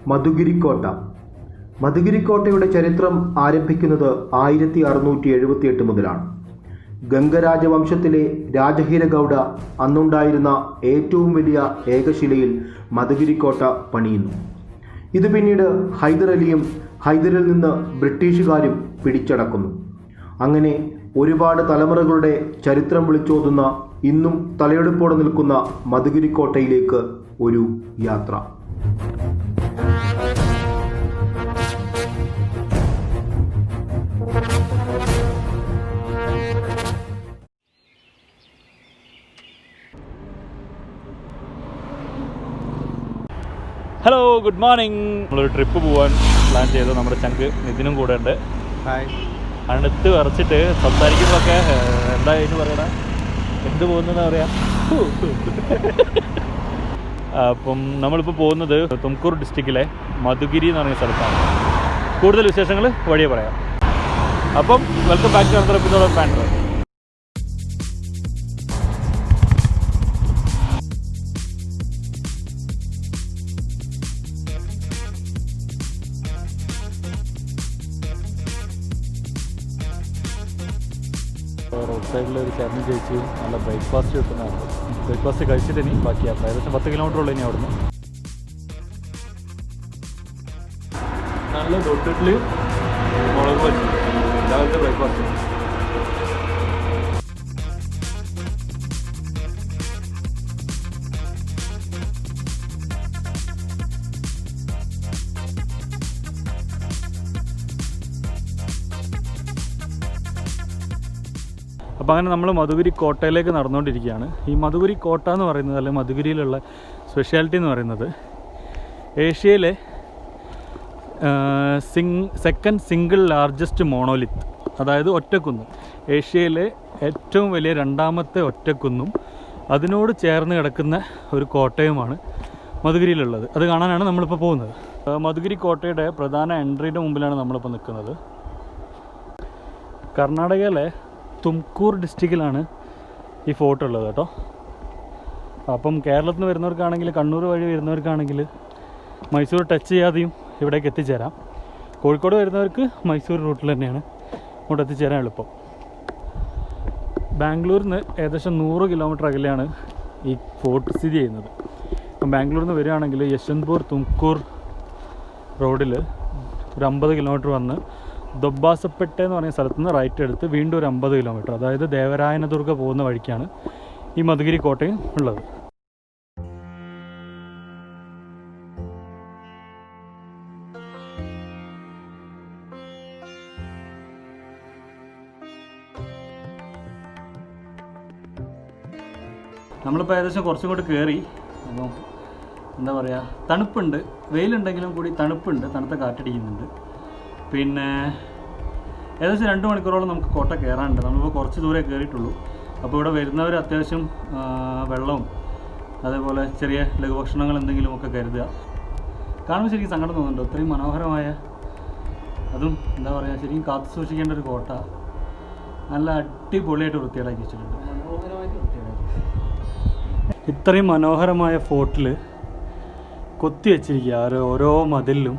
മധുഗിരിക്കോട്ട. മധുഗിരിക്കോട്ടയുടെ ചരിത്രം ആരംഭിക്കുന്നത് 1678 മുതലാണ്. ഗംഗരാജവംശത്തിലെ രാജഹീരഗൗഡ അന്നുണ്ടായിരുന്ന ഏറ്റവും വലിയ ഏകശിലയിൽ മധുഗിരിക്കോട്ട പണിയുന്നു. ഇത് പിന്നീട് ഹൈദർ അലിയും ഹൈദരിൽ നിന്ന് ബ്രിട്ടീഷുകാരും പിടിച്ചടക്കുന്നു. അങ്ങനെ ഒരുപാട് തലമുറകളുടെ ചരിത്രം വിളിച്ചോതുന്ന, ഇന്നും തലയെടുപ്പോടെ നിൽക്കുന്ന മധുഗിരിക്കോട്ടയിലേക്ക് ഒരു യാത്ര. Hello, good morning. നമ്മളൊരു ട്രിപ്പ് പോകാൻ പ്ലാൻ ചെയ്തു. നമ്മുടെ ചങ്ക് നിതിനും കൂടെ ഉണ്ട്. അടുത്ത് വരച്ചിട്ട് സംസാരിക്കുന്നതൊക്കെ എന്തായാലും പറയണ എന്ത് പോകുന്നതെന്ന് പറയാം. അപ്പം നമ്മളിപ്പോൾ പോകുന്നത് തുംകൂർ ഡിസ്ട്രിക്റ്റിലെ മധുഗിരി എന്ന് പറഞ്ഞ സ്ഥലത്താണ്. കൂടുതൽ വിശേഷങ്ങൾ വഴിയെ പറയാം. അപ്പം welcome back to another episode of പാൻഡ്ര. റോഡ് സൈഡിൽ ഒരു ചേട്ടൻ ചേച്ചി നല്ല ബ്രേക്ക്ഫാസ്റ്റ് കിട്ടുന്നതാണ്. ബ്രേക്ക്ഫാസ്റ്റ് കഴിച്ചിട്ട് ഇനി ബാക്കി യാത്ര. ഏകദേശം 10 കിലോമീറ്റർ ഉള്ളൂ ഇനി അവിടുന്ന്. നല്ല തൊട്ടിട്ടിൽ മുളക് വെച്ചു രാവിലത്തെ ബ്രേക്ക്ഫാസ്റ്റ്. അപ്പോൾ അങ്ങനെ നമ്മൾ മധുഗിരി കോട്ടയിലേക്ക് നടന്നുകൊണ്ടിരിക്കുകയാണ്. ഈ മധുഗിരി കോട്ട എന്ന് പറയുന്നത്, അല്ലെങ്കിൽ മധുഗിരിയിലുള്ള സ്പെഷ്യാലിറ്റി എന്ന് പറയുന്നത്, ഏഷ്യയിലെ സെക്കൻഡ് സിംഗിൾ ലാർജസ്റ്റ് മോണോലിത്ത്, അതായത് ഒറ്റക്കുന്ന്. ഏഷ്യയിലെ ഏറ്റവും വലിയ രണ്ടാമത്തെ ഒറ്റക്കുന്നും അതിനോട് ചേർന്ന് കിടക്കുന്ന ഒരു കോട്ടയുമാണ് മധുഗിരിയിലുള്ളത്. അത് കാണാനാണ് നമ്മളിപ്പോൾ പോകുന്നത്. മധുഗിരി കോട്ടയുടെ പ്രധാന എൻട്രിയുടെ മുമ്പിലാണ് നമ്മളിപ്പോൾ നിൽക്കുന്നത്. കർണാടകയിലെ തുംകൂർ ഡിസ്ട്രിക്റ്റിലാണ് ഈ ഫോർട്ട് ഉള്ളത് കേട്ടോ. അപ്പം കേരളത്തിൽ നിന്ന് വരുന്നവർക്കാണെങ്കിൽ, കണ്ണൂർ വഴി വരുന്നവർക്കാണെങ്കിൽ മൈസൂർ ടച്ച് ചെയ്യാതെയും ഇവിടേക്ക് എത്തിച്ചേരാം. കോഴിക്കോട് വരുന്നവർക്ക് മൈസൂർ റൂട്ടിൽ തന്നെയാണ് ഇങ്ങോട്ട് എത്തിച്ചേരാൻ എളുപ്പം. ബാംഗ്ലൂരിൽ നിന്ന് ഏകദേശം 100 കിലോമീറ്റർ അകലെയാണ് ഈ ഫോർട്ട് സ്ഥിതി ചെയ്യുന്നത്. അപ്പം ബാംഗ്ലൂരിൽ നിന്ന് വരികയാണെങ്കിൽ യശ്വന്ത്പൂർ തുംകൂർ റോഡിൽ ഒരു 50 കിലോമീറ്റർ വന്ന് ദൊബ്ബാസപ്പെട്ട എന്ന് പറയുന്ന സ്ഥലത്ത് നിന്ന് റൈറ്റ് എടുത്ത് വീണ്ടും ഒരു 50 കിലോമീറ്റർ, അതായത് ദേവരായനദുർഗ പോകുന്ന വഴിക്കാണ് ഈ മധുഗിരി കോട്ടയും ഉള്ളത്. നമ്മളിപ്പോൾ ഏകദേശം കുറച്ചും കൂടി കയറി. അപ്പം എന്താ പറയുക, തണുപ്പുണ്ട്. വെയിലുണ്ടെങ്കിലും കൂടി തണുപ്പുണ്ട്, തണുത്ത കാറ്റടിക്കുന്നുണ്ട്. പിന്നെ ഏകദേശം 2 മണിക്കൂറോളം നമുക്ക് കോട്ട കയറാനുണ്ട്. നമ്മളിപ്പോൾ കുറച്ച് ദൂരെ കയറിയിട്ടുള്ളൂ. അപ്പോൾ ഇവിടെ വരുന്നവർ അത്യാവശ്യം വെള്ളവും അതേപോലെ ചെറിയ ലഘുഭക്ഷണങ്ങൾ എന്തെങ്കിലുമൊക്കെ കരുതുക. കാണുമ്പോൾ ശരിക്കും സങ്കടം തോന്നുന്നുണ്ട്. അത്രയും മനോഹരമായ, അതും എന്താ പറയുക, ശരിക്കും കാത്തു സൂക്ഷിക്കേണ്ട ഒരു കോട്ട നല്ല അടിപൊളിയായിട്ട് വൃത്തിയാക്കി വെച്ചിട്ടുണ്ട്. ഇത്രയും മനോഹരമായ ഫോർട്ടിൽ കൊത്തി വെച്ചിരിക്കുക ഓരോ മതിലിലും.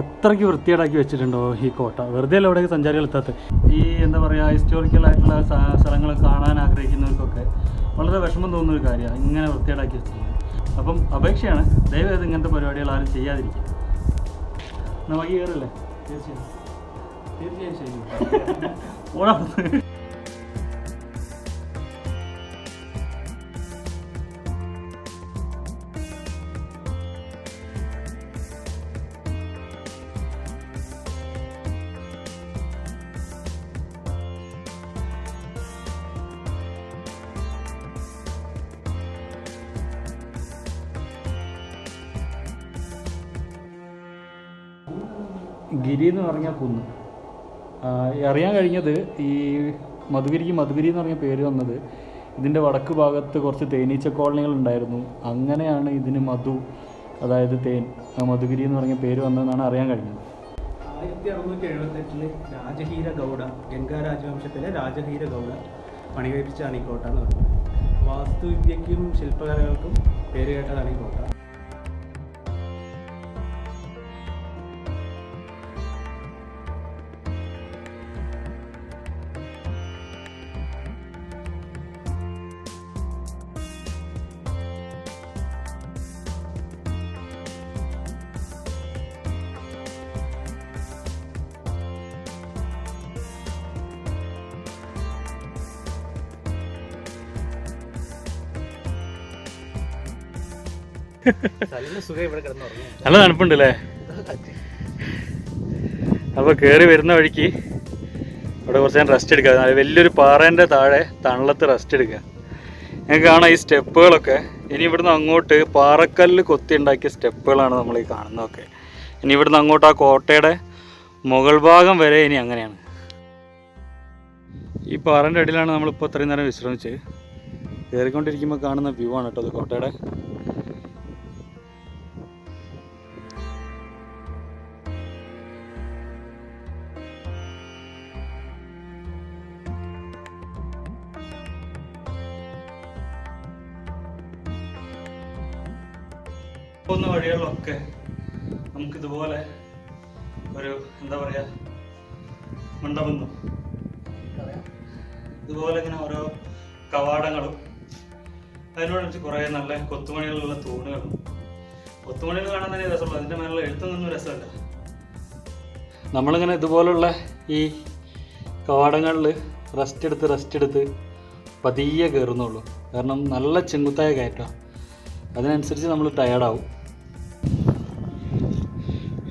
അത്രയ്ക്ക് വൃത്തിയേടാക്കി വെച്ചിട്ടുണ്ടോ ഈ കോട്ട. വെറുതെ അല്ല ഇവിടേക്ക് സഞ്ചാരികൾ എത്താത്തത്. ഈ എന്താ പറയുക, ഹിസ്റ്റോറിക്കലായിട്ടുള്ള സ്ഥലങ്ങൾ കാണാൻ ആഗ്രഹിക്കുന്നവർക്കൊക്കെ വളരെ വിഷമം തോന്നുന്ന ഒരു കാര്യമാണ് ഇങ്ങനെ വൃത്തിയേടാക്കി വെച്ചിട്ടുണ്ട്. അപ്പം അപേക്ഷയാണ്, ദയവേത് ഇങ്ങനത്തെ പരിപാടികൾ ആരും ചെയ്യാതിരിക്കുക. നമുക്ക് കയറില്ലേ? തീർച്ചയായും ശരി. ഓടാ. ഗിരി എന്ന് പറഞ്ഞാൽ കുന്ന്. അറിയാൻ കഴിഞ്ഞത് ഈ മധുഗിരി എന്ന് പറഞ്ഞ പേര് വന്നത് ഇതിൻ്റെ വടക്ക് ഭാഗത്ത് കുറച്ച് തേനീച്ച കോളനികൾ ഉണ്ടായിരുന്നു. അങ്ങനെയാണ് ഇതിന് മധു, അതായത് തേൻ, മധുഗിരി എന്ന് പറഞ്ഞ പേര് വന്നതെന്നാണ് അറിയാൻ കഴിഞ്ഞത്. 1678 രാജഹീരഗൗഡ, ഗംഗാ രാജവംശത്തിലെ രാജഹീരഗൗഡ പണികഴിപ്പിച്ചാണ് ഈ കോട്ട എന്ന് പറയുന്നത്. വാസ്തുവിദ്യയ്ക്കും ശില്പകലകൾക്കും പേര് കേട്ടതാണ് ഈ കോട്ട. നല്ല സുഖം ഇവിടെ കിടന്നുറങ്ങി. നല്ല തണുപ്പുണ്ടല്ലേ? അപ്പോൾ കയറി വരുന്ന വഴിക്ക് ഇവിടെ കുറച്ച് നേരം റെസ്റ്റ് എടുക്കുക. വലിയൊരു പാറേൻ്റെ താഴെ തണലത്ത് റെസ്റ്റ് എടുക്കുക. ഞങ്ങൾക്ക് കാണാം ഈ സ്റ്റെപ്പുകളൊക്കെ. ഇനി ഇവിടുന്ന് അങ്ങോട്ട് പാറക്കല്ല് കൊത്തി ഉണ്ടാക്കിയ സ്റ്റെപ്പുകളാണ് നമ്മൾ ഈ കാണുന്നതൊക്കെ. ഇനി ഇവിടുന്ന് അങ്ങോട്ട് ആ കോട്ടയുടെ മുകൾ ഭാഗം വരെ ഇനി അങ്ങനെയാണ്. ഈ പാറേൻ്റെ അടിയിലാണ് നമ്മളിപ്പോൾ ഇത്രയും നേരം വിശ്രമിച്ച്. കയറിക്കൊണ്ടിരിക്കുമ്പോൾ കാണുന്ന വ്യൂ ആണ് കേട്ടോ അത് കോട്ടയുടെ. പോകുന്ന വഴികളിലൊക്കെ നമുക്കിതുപോലെ ഒരു എന്താ പറയുക മണ്ഡപം, ഇതുപോലെ ഇങ്ങനെ ഓരോ കവാടങ്ങളും അതിനോട് കുറേ നല്ല കൊത്തുമണികളുള്ള തൂണുകളും. കൊത്തുമണികൾ കാണാൻ തന്നെ രസമുള്ളൂ, അതിൻ്റെ മേലുള്ള എഴുത്തൊന്നും രസമല്ല. നമ്മളിങ്ങനെ ഇതുപോലുള്ള ഈ കവാടങ്ങളിൽ റെസ്റ്റ് എടുത്ത് പതിയെ കയറുന്നുള്ളൂ. കാരണം നല്ല ചെങ്കുത്തായ കയറ്റമാണ്, അതിനനുസരിച്ച് നമ്മൾ ടയേർഡാവും.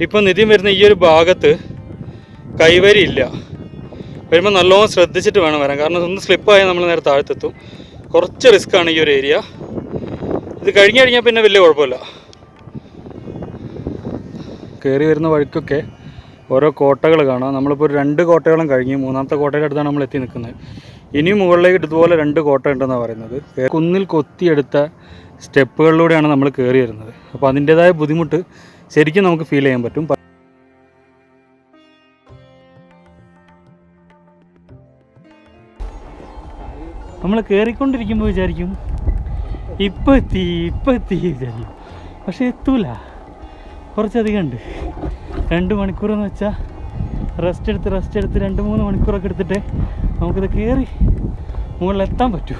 ഇപ്പം നിത്യം വരുന്ന ഈ ഒരു ഭാഗത്ത് കൈവരി ഇല്ല. വരുമ്പോൾ നല്ലോണം ശ്രദ്ധിച്ചിട്ട് വേണം വരാൻ. കാരണം ഒന്ന് സ്ലിപ്പായാൽ നമ്മൾ നേരെ താഴത്തെത്തും. കുറച്ച് റിസ്ക്കാണ് ഈ ഒരു ഏരിയ. ഇത് കഴിഞ്ഞാൽ പിന്നെ വലിയ കുഴപ്പമില്ല. കയറി വരുന്ന വഴിക്കൊക്കെ ഓരോ കോട്ടകൾ കാണാം. നമ്മളിപ്പോൾ ഒരു 2 കോട്ടകളും കഴിഞ്ഞ് 3ാമത്തെ കോട്ടയുടെ അടുത്താണ് നമ്മൾ എത്തി നിൽക്കുന്നത്. ഇനിയും മുകളിലേക്ക് ഇതുപോലെ 2 കോട്ട ഉണ്ടെന്നാണ് പറയുന്നത്. കുന്നിൽ കൊത്തിയെടുത്ത സ്റ്റെപ്പുകളിലൂടെയാണ് നമ്മൾ കയറി വരുന്നത്. അപ്പോൾ അതിൻ്റേതായ ബുദ്ധിമുട്ട് ശരിക്കും നമുക്ക് ഫീൽ ചെയ്യാൻ പറ്റും. നമ്മൾ കയറിക്കൊണ്ടിരിക്കുമ്പോൾ വിചാരിക്കും ഇപ്പം എത്തി വിചാരിക്കും. പക്ഷേ എത്തൂല, കുറച്ചധികം ഉണ്ട്. 2 മണിക്കൂറെന്ന് വെച്ചാൽ റെസ്റ്റ് എടുത്ത് 2-3 മണിക്കൂറൊക്കെ എടുത്തിട്ടേ നമുക്കിത് കയറി മുകളിലെത്താൻ പറ്റൂ.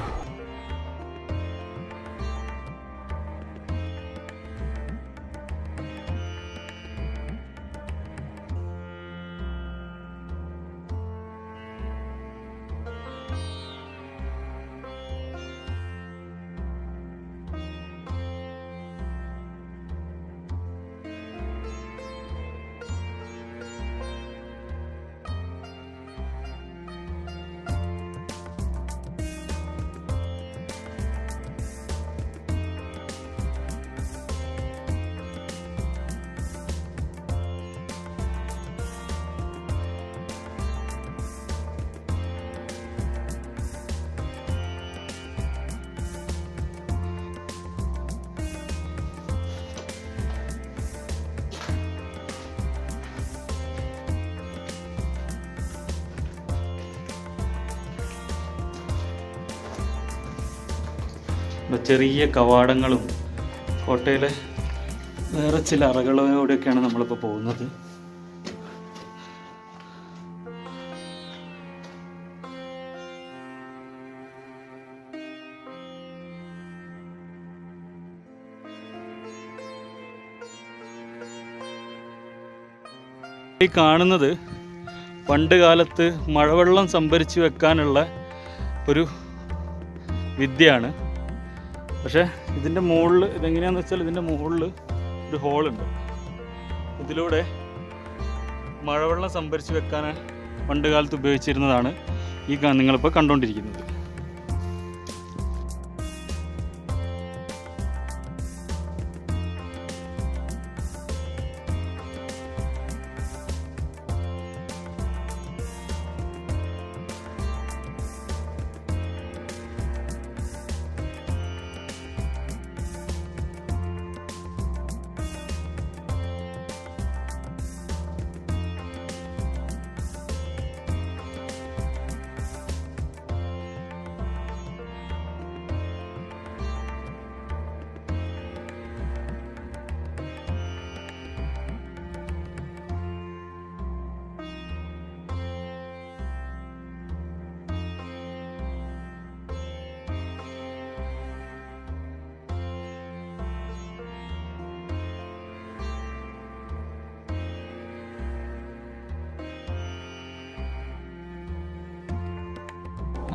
ചെറിയ കവാടങ്ങളും കോട്ടയിലെ വേറെ ചില അറകളിലൂടെയൊക്കെയാണ് നമ്മളിപ്പോൾ പോകുന്നത്. ഈ കാണുന്നത് പണ്ട് കാലത്ത് മഴവെള്ളം സംഭരിച്ച് വെക്കാനുള്ള ഒരു വിദ്യയാണ്. പക്ഷേ ഇതിൻ്റെ മുകളിൽ ഇതെങ്ങനെയാണെന്ന് വെച്ചാൽ ഇതിൻ്റെ മുകളിൽ ഒരു ഹോളുണ്ട്. ഇതിലൂടെ മഴവെള്ളം സംഭരിച്ച് വെക്കാൻ പണ്ട് കാലത്ത് ഉപയോഗിച്ചിരുന്നതാണ് ഈ നിങ്ങളിപ്പോൾ കണ്ടുകൊണ്ടിരിക്കുന്നത്.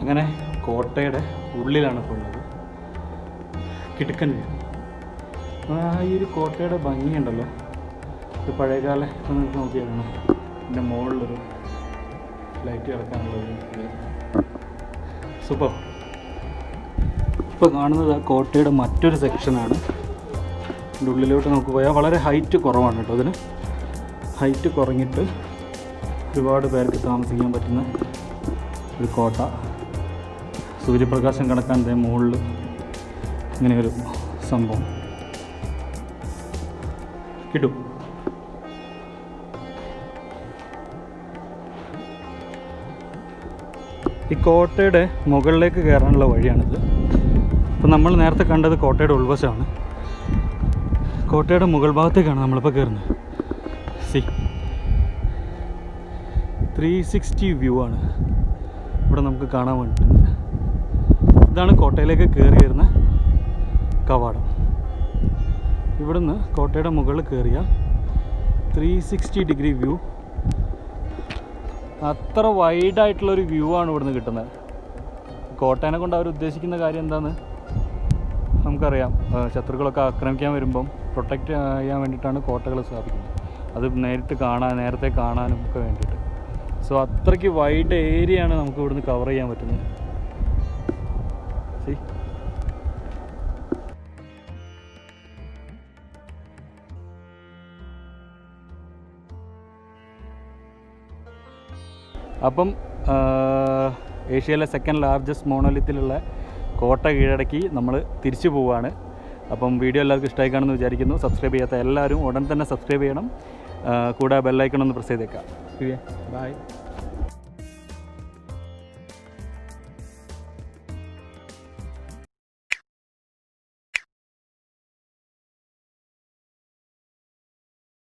അങ്ങനെ കോട്ടയുടെ ഉള്ളിലാണ് ഇപ്പോൾ ഉള്ളത്. കിടുക്കൻ വ്യൂ. ഈ ഒരു കോട്ടയുടെ ഭംഗിയുണ്ടല്ലോ, ഒരു പഴയകാല ഇപ്പം നിങ്ങൾക്ക് നോക്കിയാണ് ഇതിൻ്റെ മുകളിലൊരു ലൈറ്റ് കിടക്കാനുള്ളത്. സൂപ്പർ. ഇപ്പോൾ കാണുന്നത് ആ കോട്ടയുടെ മറ്റൊരു സെക്ഷനാണ്. ഇതിൻ്റെ ഉള്ളിലോട്ട് നമുക്ക് പോയാൽ വളരെ ഹൈറ്റ് കുറവാണ് കേട്ടോ. അതിന് ഹൈറ്റ് കുറഞ്ഞിട്ട് ഒരുപാട് പേർക്ക് താമസിക്കാൻ പറ്റുന്ന ഒരു കോട്ട. സൂര്യപ്രകാശം കടക്കാൻ മുകളിൽ ഇങ്ങനെയൊരു സംഭവം കിട്ടും. ഈ കോട്ടയുടെ മുകളിലേക്ക് കയറാനുള്ള വഴിയാണിത്. ഇപ്പം നമ്മൾ നേരത്തെ കണ്ടത് കോട്ടയുടെ ഉൾവശമാണ്. കോട്ടയുടെ മുകൾ ഭാഗത്തേക്കാണ് നമ്മളിപ്പോൾ കയറുന്നത്. 360 വ്യൂ ആണ് ഇവിടെ നമുക്ക് കാണാൻ വേണ്ടിയിട്ട്. ഇതാണ് കോട്ടയിലേക്ക് കയറി വരുന്ന കവാടം. ഇവിടുന്ന് കോട്ടയുടെ മുകളിൽ കയറിയ 360 ഡിഗ്രി വ്യൂ. അത്ര വൈഡായിട്ടുള്ളൊരു വ്യൂ ആണ് ഇവിടുന്ന് കിട്ടുന്നത്. കോട്ടേനെ കൊണ്ട് അവർ ഉദ്ദേശിക്കുന്ന കാര്യം എന്താണെന്ന് നമുക്കറിയാം. ശത്രുക്കളൊക്കെ ആക്രമിക്കാൻ വരുമ്പം പ്രൊട്ടക്റ്റ് ചെയ്യാൻ വേണ്ടിയിട്ടാണ് കോട്ടകൾ സ്ഥാപിക്കുന്നത്. അത് നേരത്തെ കാണാനും ഒക്കെ വേണ്ടിയിട്ട്. സോ അത്രയ്ക്ക് വൈഡ് ഏരിയ ആണ് നമുക്ക് ഇവിടുന്ന് കവർ ചെയ്യാൻ പറ്റുന്നത്. അപ്പം ഏഷ്യയിലെ സെക്കൻഡ് ലാർജസ്റ്റ് മോണോലിത്തിലുള്ള കോട്ട കീഴടക്കി നമ്മൾ തിരിച്ചു പോവുകയാണ്. അപ്പം വീഡിയോ എല്ലാവർക്കും ഇഷ്ടമായി കാണുമെന്ന് വിചാരിക്കുന്നു. സബ്സ്ക്രൈബ് ചെയ്യാത്ത എല്ലാവരും ഉടൻ തന്നെ സബ്സ്ക്രൈബ് ചെയ്യണം. കൂടെ ബെല്ലൈക്കൺ ഒന്ന് പ്രസ് ചെയ്തേക്കാം. ബൈ.